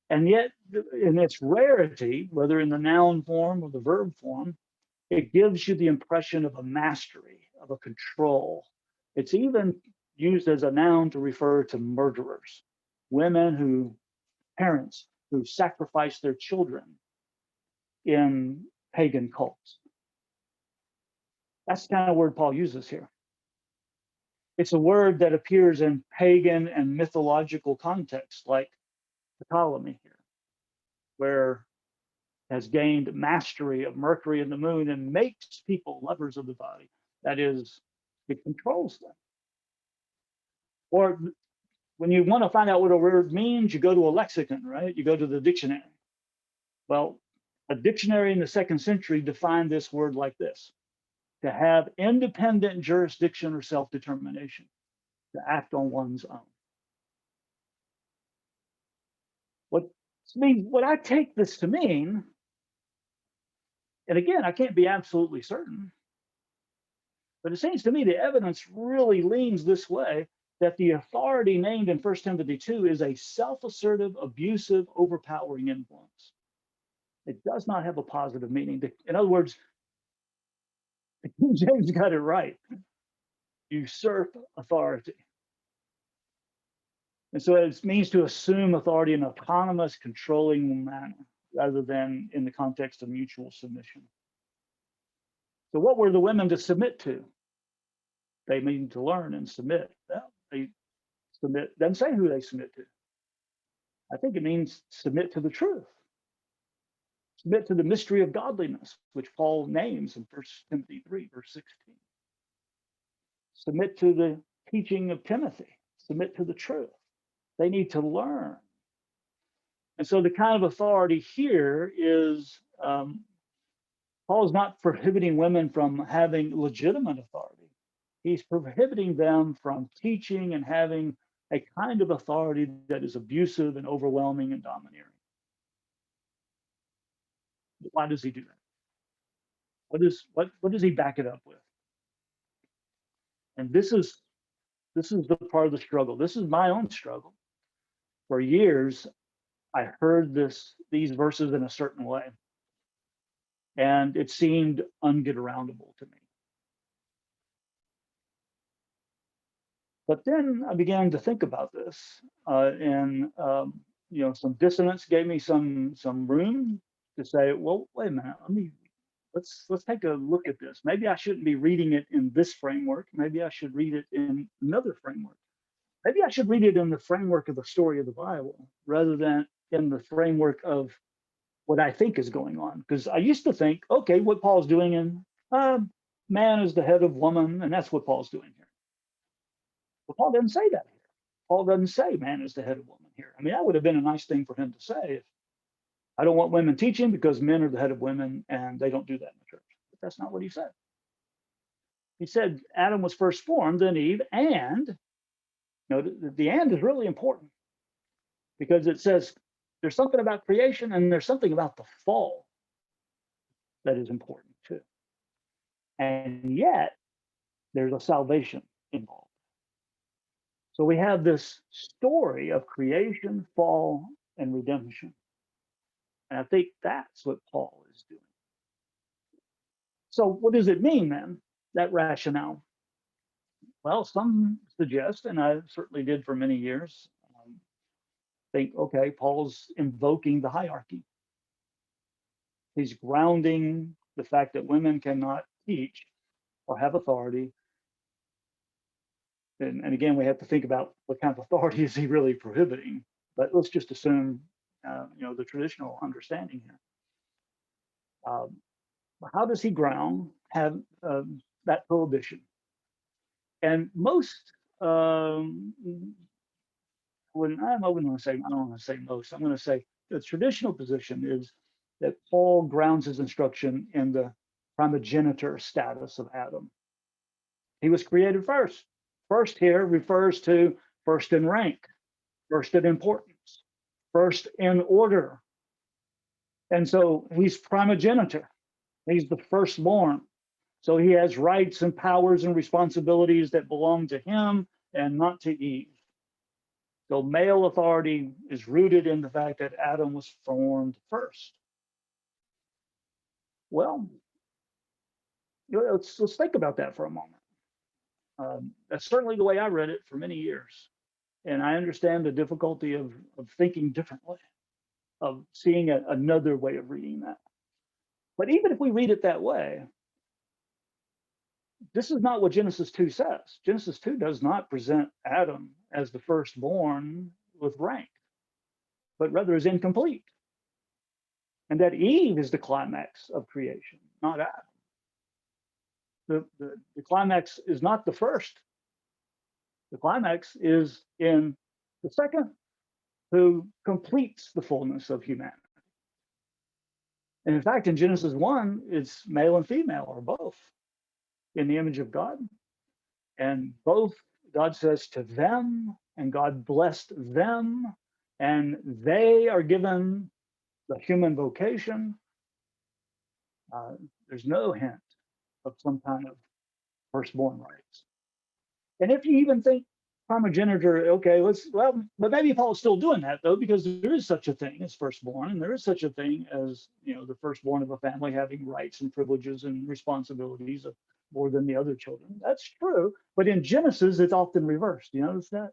And yet, in its rarity, whether in the noun form or the verb form, it gives you the impression of a mastery, of a control. It's even used as a noun to refer to murderers, parents who sacrifice their children in pagan cults. That's the kind of word Paul uses here. It's a word that appears in pagan and mythological contexts, like Ptolemy here, where has gained mastery of Mercury and the moon and makes people lovers of the body. That is, it controls them. Or when you want to find out what a word means, you go to a lexicon, right? You go to the dictionary. Well, a dictionary in the 2nd century defined this word like this: to have independent jurisdiction or self-determination, to act on one's own. What I take this to mean, and again, I can't be absolutely certain, but it seems to me the evidence really leans this way, that the authority named in 1 Timothy 2 is a self-assertive, abusive, overpowering influence. It does not have a positive meaning. In other words, King James got it right. Usurp authority. And so it means to assume authority in an autonomous, controlling manner, rather than in the context of mutual submission. So what were the women to submit to? They mean to learn and submit. Well, they submit, doesn't say who they submit to. I think it means submit to the truth. Submit to the mystery of godliness, which Paul names in 1 Timothy 3, verse 16. Submit to the teaching of Timothy. Submit to the truth. They need to learn. And so the kind of authority here is, Paul is not prohibiting women from having legitimate authority. He's prohibiting them from teaching and having a kind of authority that is abusive and overwhelming and domineering. Why does he do that? What does he back it up with? And this is the part of the struggle. This is my own struggle. For years, I heard these verses in a certain way, and it seemed unget-aroundable to me. But then I began to think about this, and some dissonance gave me some room to say, well, wait a minute, let's take a look at this. Maybe I shouldn't be reading it in this framework. Maybe I should read it in another framework. Maybe I should read it in the framework of the story of the Bible rather than in the framework of what I think is going on. Because I used to think, okay, what Paul's doing in man is the head of woman, and that's what Paul's doing here. But Paul doesn't say that here. Paul doesn't say man is the head of woman here. I mean, that would have been a nice thing for him to say. I don't want women teaching because men are the head of women and they don't do that in the church. But that's not what he said. He said Adam was first formed, then Eve, and the and is really important because it says there's something about creation and there's something about the fall that is important too. And yet there's a salvation involved. So we have this story of creation, fall, and redemption. And I think that's what Paul is doing. So what does it mean then, that rationale? Well, some suggest, and I certainly did for many years, think, okay, Paul's invoking the hierarchy. He's grounding the fact that women cannot teach or have authority. And again, we have to think about what kind of authority is he really prohibiting. But let's just assume, the traditional understanding here. How does he have that prohibition? And most, when I'm going to say, I don't want to say most, I'm going to say the traditional position is that Paul grounds his instruction in the primogenitor status of Adam. He was created first. First here refers to first in rank, first in importance, first in order. And so he's primogenitor. He's the firstborn. So he has rights and powers and responsibilities that belong to him and not to Eve. So male authority is rooted in the fact that Adam was formed first. Well, let's think about that for a moment. That's certainly the way I read it for many years. And I understand the difficulty of thinking differently, of seeing another way of reading that. But even if we read it that way, this is not what Genesis 2 says. Genesis 2 does not present Adam as the firstborn with rank, but rather is incomplete. And that Eve is the climax of creation, not Adam. The climax is not the first. The climax is in the second, who completes the fullness of humanity. And in fact, in Genesis 1, it's male and female, or both, in the image of God. And both, God says to them, and God blessed them, and they are given the human vocation. There's no hint of some kind of firstborn rights. And if you even think primogeniture, okay, but maybe Paul's still doing that though, because there is such a thing as firstborn, and there is such a thing as, the firstborn of a family having rights and privileges and responsibilities of more than the other children. That's true. But in Genesis, it's often reversed. You notice that?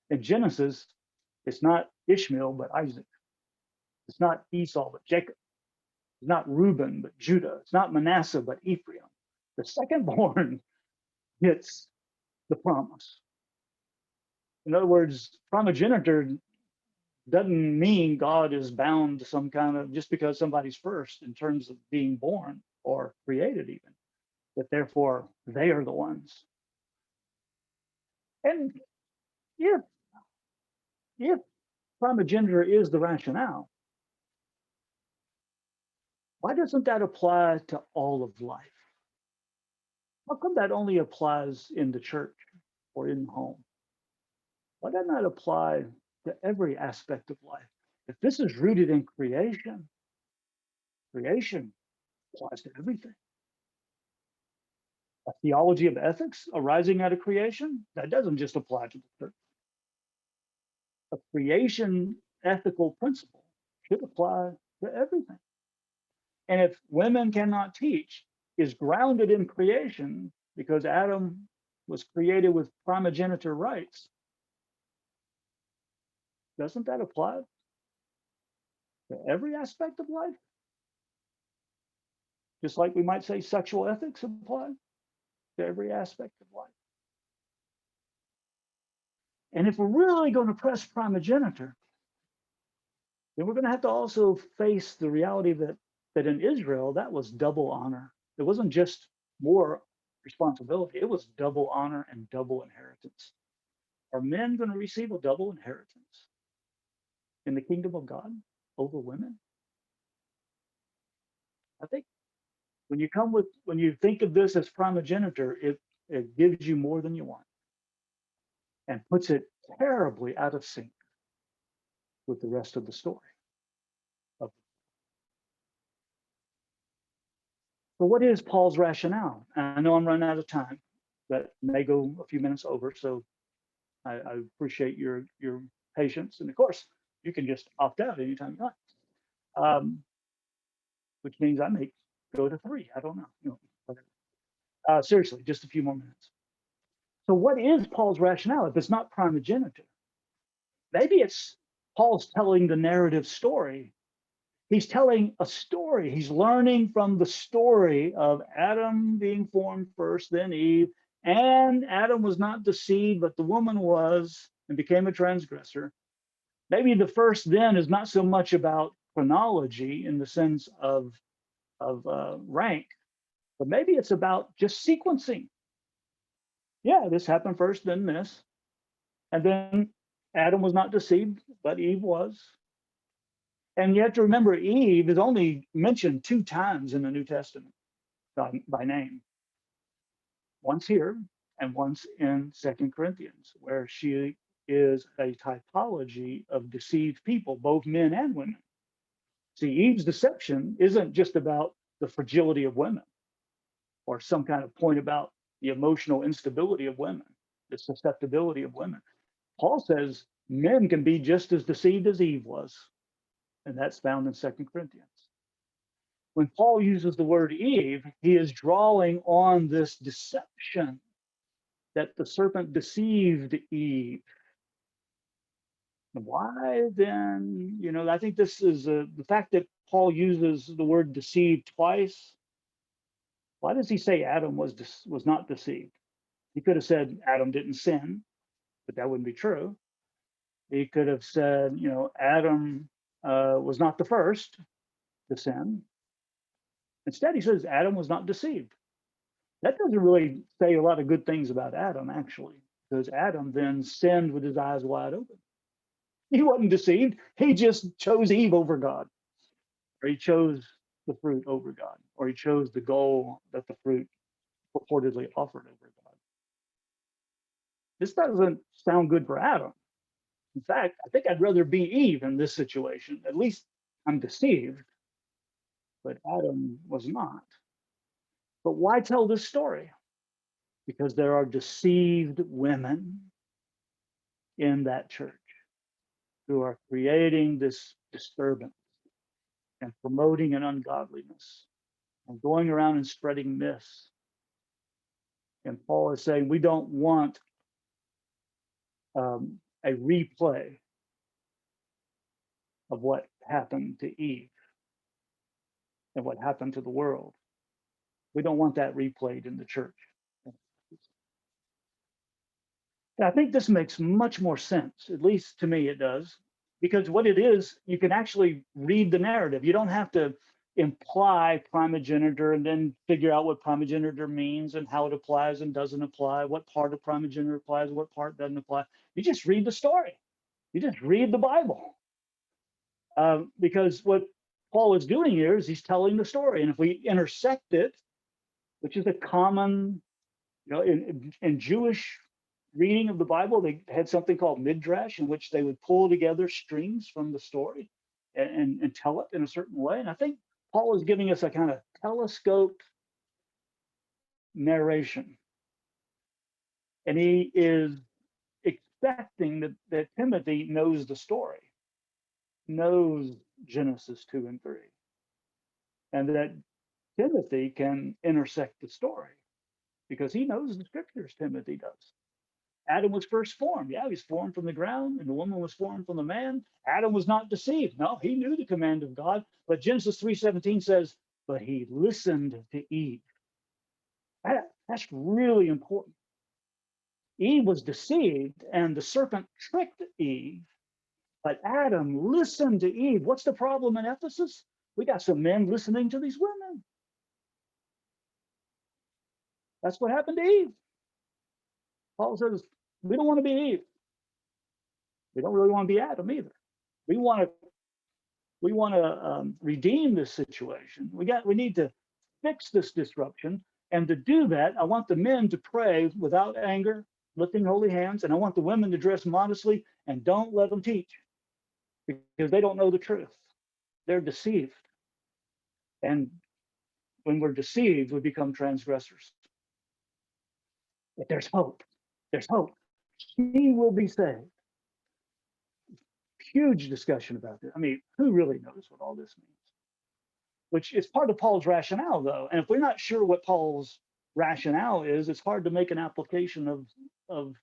In Genesis, it's not Ishmael, but Isaac. It's not Esau, but Jacob. It's not Reuben, but Judah. It's not Manasseh, but Ephraim. The secondborn gets the promise. In other words, primogeniture doesn't mean God is bound to some kind of, just because somebody's first in terms of being born or created even, that therefore they are the ones. And if primogeniture is the rationale, why doesn't that apply to all of life? How come that only applies in the church or in the home? Why doesn't that apply to every aspect of life? If this is rooted in creation, creation applies to everything. A theology of ethics arising out of creation, that doesn't just apply to the church. A creation ethical principle should apply to everything. And if women cannot teach, is grounded in creation because Adam was created with primogeniture rights, doesn't that apply to every aspect of life? Just like we might say sexual ethics apply to every aspect of life. And if we're really going to press primogeniture, then we're going to have to also face the reality that in Israel, that was double honor. It wasn't just more responsibility, it was double honor and double inheritance. Are men going to receive a double inheritance in the kingdom of God over women? I think when you think of this as primogeniture, it gives you more than you want and puts it terribly out of sync with the rest of the story. So what is Paul's rationale? And I know I'm running out of time. That may go a few minutes over, so I appreciate your patience. And of course, you can just opt out anytime you like, which means I may go to 3. I don't know. Seriously, just a few more minutes. So what is Paul's rationale if it's not primogeniture? Maybe it's Paul's telling the narrative story. He's telling a story. He's learning from the story of Adam being formed first, then Eve. And Adam was not deceived, but the woman was and became a transgressor. Maybe the first then is not so much about chronology in the sense of rank, but maybe it's about just sequencing. Yeah, this happened first, then this. And then Adam was not deceived, but Eve was. And you have to remember, Eve is only mentioned 2 times in the New Testament by name. Once here and once in 2 Corinthians, where she is a typology of deceived people, both men and women. See, Eve's deception isn't just about the fragility of women or some kind of point about the emotional instability of women, the susceptibility of women. Paul says men can be just as deceived as Eve was, and that's found in 2 Corinthians. When Paul uses the word Eve, he is drawing on this deception that the serpent deceived Eve. Why then? I think this is the fact that Paul uses the word deceived twice. Why does he say Adam was not deceived? He could have said Adam didn't sin, but that wouldn't be true. He could have said, Adam was not the first to sin. Instead, he says Adam was not deceived. That doesn't really say a lot of good things about Adam, actually, because Adam then sinned with his eyes wide open. He wasn't deceived. He just chose Eve over God, or he chose the fruit over God, or he chose the goal that the fruit purportedly offered over God. This doesn't sound good for Adam. In fact, I think I'd rather be Eve in this situation. At least I'm deceived, but Adam was not. But why tell this story? Because there are deceived women in that church who are creating this disturbance and promoting an ungodliness and going around and spreading myths. And Paul is saying we don't want a replay of what happened to Eve and what happened to the world. We don't want that replayed in the church. And I think this makes much more sense, at least to me it does, because what it is, you can actually read the narrative. You don't have to imply primogeniture and then figure out what primogeniture means and how it applies and doesn't apply, what part of primogeniture applies, what part doesn't apply. You just read the story. You just read the Bible. Because what Paul is doing here is he's telling the story. And if we intersect it, which is a common You know, in Jewish reading of the Bible, they had something called midrash, in which they would pull together strings from the story and tell it in a certain way. And I think Paul is giving us a kind of telescoped narration, and he is expecting that Timothy knows the story, knows Genesis 2 and 3, and that Timothy can intersect the story because he knows the scriptures. Timothy does. Adam was first formed. Yeah, he was formed from the ground, and the woman was formed from the man. Adam was not deceived. No, he knew the command of God. But Genesis 3:17 says, but he listened to Eve. That's really important. Eve was deceived, and the serpent tricked Eve, but Adam listened to Eve. What's the problem in Ephesus? We got some men listening to these women. That's what happened to Eve. Paul says, we don't want to be Eve. We don't really want to be Adam either. We want to redeem this situation. We need to fix this disruption. And to do that, I want the men to pray without anger, lifting holy hands. And I want the women to dress modestly, and don't let them teach because they don't know the truth. They're deceived. And when we're deceived, we become transgressors. But there's hope. There's hope. He will be saved. Huge discussion about this. I mean, who really knows what all this means? Which is part of Paul's rationale, though. And if we're not sure what Paul's rationale is, it's hard to make an application of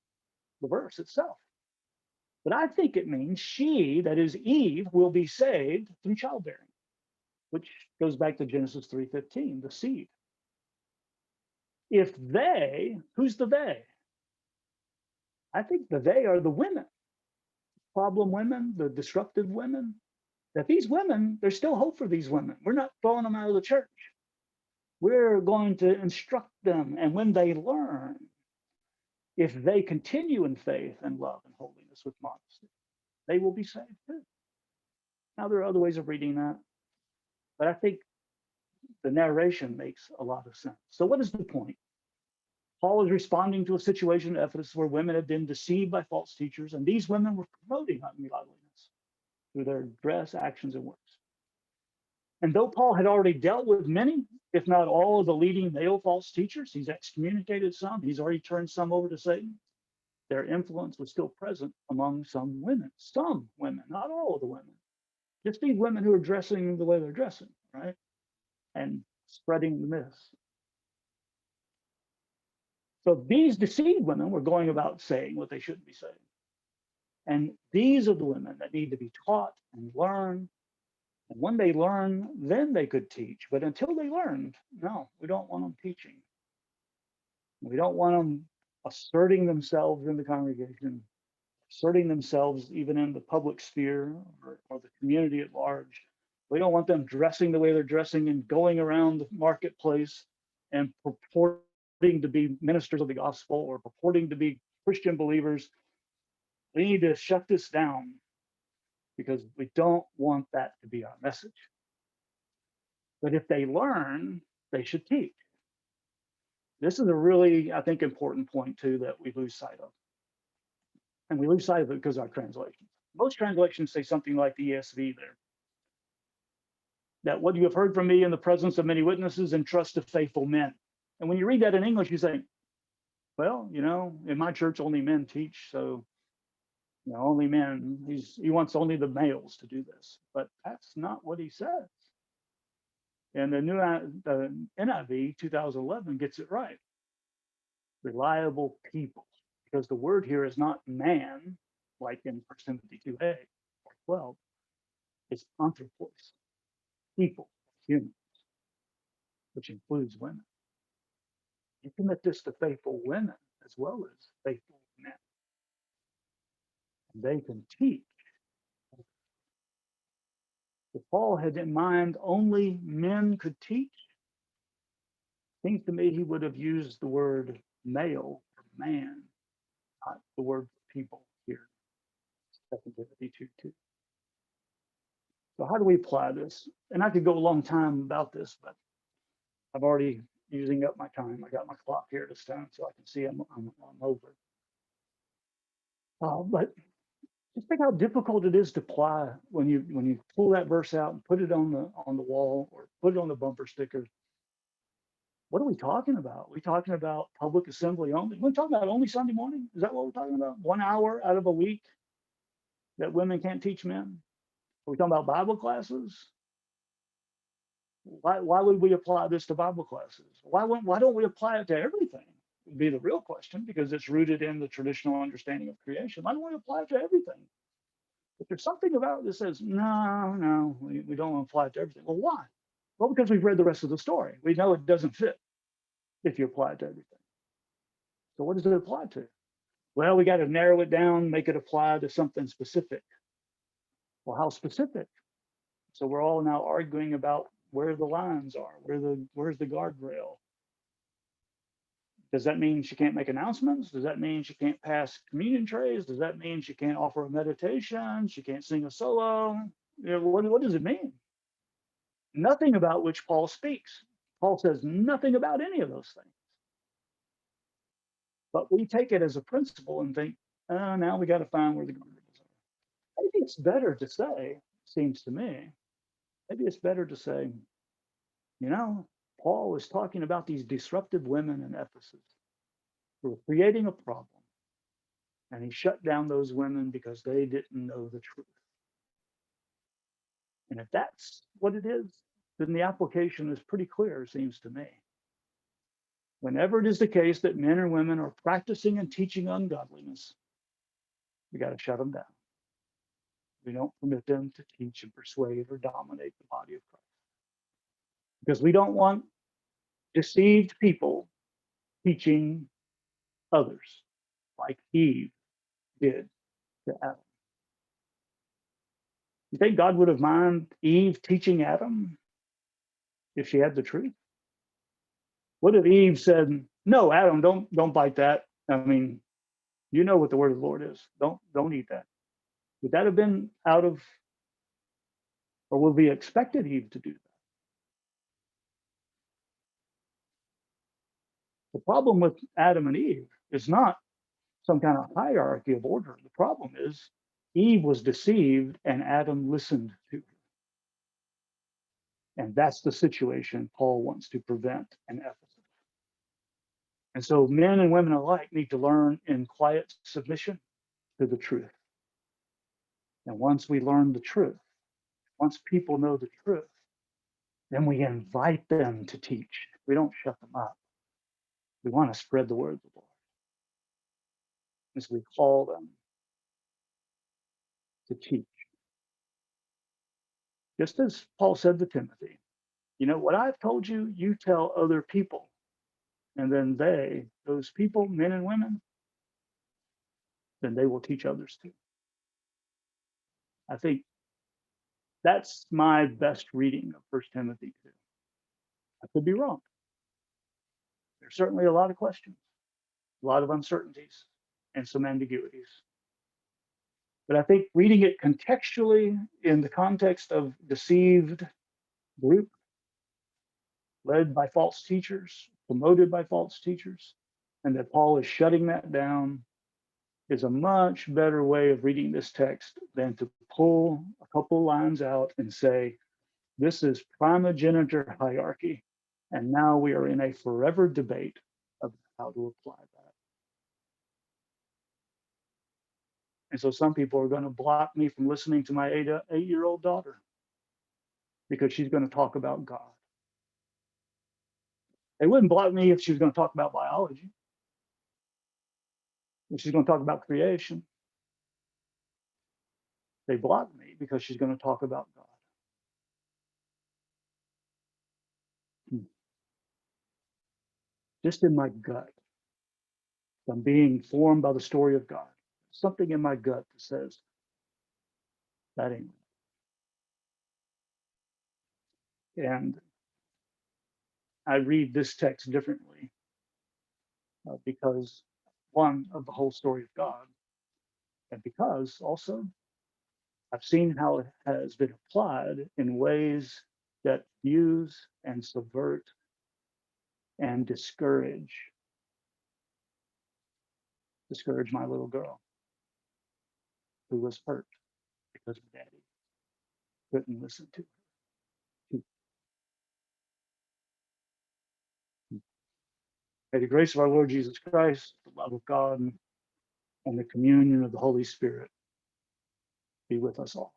the verse itself. But I think it means she, that is Eve, will be saved through childbearing, which goes back to Genesis 3:15, the seed. If they, who's the they? I think the they are the women, problem women, the disruptive women. That these women, there's still hope for these women. We're not throwing them out of the church. We're going to instruct them. And when they learn, if they continue in faith and love and holiness with modesty, they will be saved too. Now, there are other ways of reading that, but I think the narration makes a lot of sense. So what is the point? Paul is responding to a situation in Ephesus where women had been deceived by false teachers, and these women were promoting ungodliness through their dress, actions, and works. And though Paul had already dealt with many, if not all, of the leading male false teachers, he's excommunicated some, he's already turned some over to Satan, their influence was still present among some women, not all of the women. Just these women who are dressing the way they're dressing, right? And spreading the myths. So these deceived women were going about saying what they shouldn't be saying. And these are the women that need to be taught and learn. And when they learn, then they could teach. But until they learned, no, we don't want them teaching. We don't want them asserting themselves in the congregation, asserting themselves even in the public sphere or the community at large. We don't want them dressing the way they're dressing and going around the marketplace and purporting to be ministers of the gospel or purporting to be Christian believers. We need to shut this down because we don't want that to be our message. But if they learn, they should teach. This is a really, I think, important point too that we lose sight of. And we lose sight of it because of our translations. Most translations say something like the ESV there. That what you have heard from me in the presence of many witnesses, entrust to faithful men. And when you read that in English, you say, well, you know, in my church, only men teach. So, you know, only men, he wants only the males to do this. But that's not what he says. And the NIV 2011 gets it right. Reliable people. Because the word here is not man, like in 1 Timothy 2a or 12. It's anthropos, people, humans, which includes women. You commit this to faithful women as well as faithful men. And they can teach. If Paul had in mind only men could teach, it seems to me he would have used the word male or man, not the word people here. 2 Timothy 2:2. So how do we apply this? And I could go a long time about this, but I've already using up my time. I got my clock here this time so I can see I'm over. But just think how difficult it is to apply when you pull that verse out and put it on the wall or put it on the bumper sticker. What are we talking about? We're talking about public assembly only. We're talking about only Sunday morning. Is that what we're talking about? 1 hour out of a week that women can't teach men? Are we talking about Bible classes? Why would we apply this to Bible classes? Why don't we apply it to everything? Would be the real question, because it's rooted in the traditional understanding of creation. Why don't we apply it to everything? But there's something about it that says, no, we don't apply it to everything. Well, why? Well, because we've read the rest of the story. We know it doesn't fit if you apply it to everything. So what does it apply to? Well, we got to narrow it down, make it apply to something specific. Well, how specific? So we're all now arguing about where the lines are, where's the guardrail. Does that mean she can't make announcements? Does that mean she can't pass communion trays? Does that mean she can't offer a meditation? She can't sing a solo? What does it mean? Nothing about which Paul speaks. Paul says nothing about any of those things. But we take it as a principle and think, oh, now we got to find where the guardrails are. Maybe it's better to say, seems to me, maybe it's better to say, Paul was talking about these disruptive women in Ephesus who were creating a problem. And he shut down those women because they didn't know the truth. And if that's what it is, then the application is pretty clear, it seems to me. Whenever it is the case that men or women are practicing and teaching ungodliness, we got to shut them down. We don't permit them to teach and persuade or dominate the body of Christ. Because we don't want deceived people teaching others like Eve did to Adam. You think God would have minded Eve teaching Adam if she had the truth? What if Eve said, "No, Adam, don't bite that. I mean, you know what the word of the Lord is. Don't eat that." Would that have been out of, or would we expected Eve to do that? The problem with Adam and Eve is not some kind of hierarchy of order. The problem is Eve was deceived and Adam listened to her. And that's the situation Paul wants to prevent in Ephesus. And so men and women alike need to learn in quiet submission to the truth. And once we learn the truth, once people know the truth, then we invite them to teach. We don't shut them up. We want to spread the word of the Lord. As we call them to teach. Just as Paul said to Timothy, what I've told you, you tell other people. And then those people, men and women, then they will teach others too. I think that's my best reading of 1 Timothy 2. I could be wrong. There's certainly a lot of questions, a lot of uncertainties, and some ambiguities. But I think reading it contextually in the context of deceived group, led by false teachers, promoted by false teachers, and that Paul is shutting that down, is a much better way of reading this text than to pull a couple lines out and say, this is primogeniture hierarchy, and now we are in a forever debate of how to apply that. And so some people are going to block me from listening to my 8-year-old daughter because she's going to talk about God. They wouldn't block me if she was going to talk about biology. If she's going to talk about creation. They block me because she's going to talk about God. Just in my gut, I'm being formed by the story of God. Something in my gut that says, that ain't. And I read this text differently because, one, of the whole story of God, and because also I've seen how it has been applied in ways that use and subvert and discourage my little girl who was hurt because her daddy couldn't listen to her. May the grace of our Lord Jesus Christ, the love of God, and the communion of the Holy Spirit be with us all.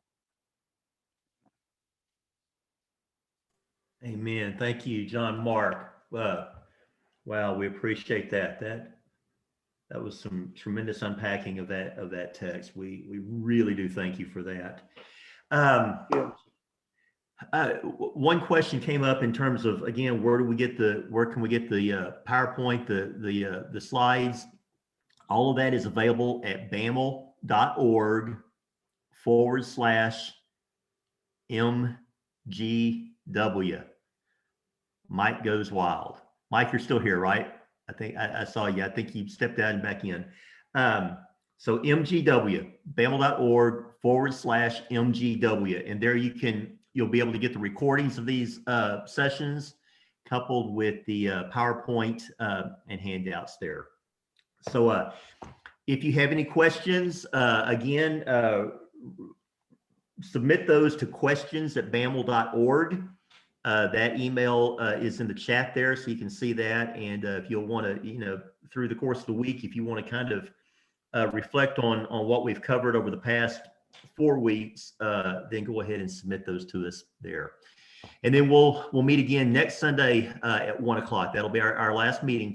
Amen. Thank you, John Mark. Wow, we appreciate that. That was some tremendous unpacking of that text. We really do thank you for that. Yeah. One question came up in terms of, again, where can we get the PowerPoint, the slides? All of that is available at bammel.org/MGW. Mike goes wild. Mike, you're still here, right? I think I saw you. I think you stepped out and back in. So MGW, bammel.org/MGW. And there you'll be able to get the recordings of these sessions coupled with the PowerPoint and handouts there. So if you have any questions, again, submit those to questions@bammel.org. That email is in the chat there, so you can see that. And if you'll want to, through the course of the week, if you want to kind of reflect on what we've covered over the past 4 weeks, then go ahead and submit those to us there. And then we'll meet again next Sunday at 1 o'clock. That'll be our last meeting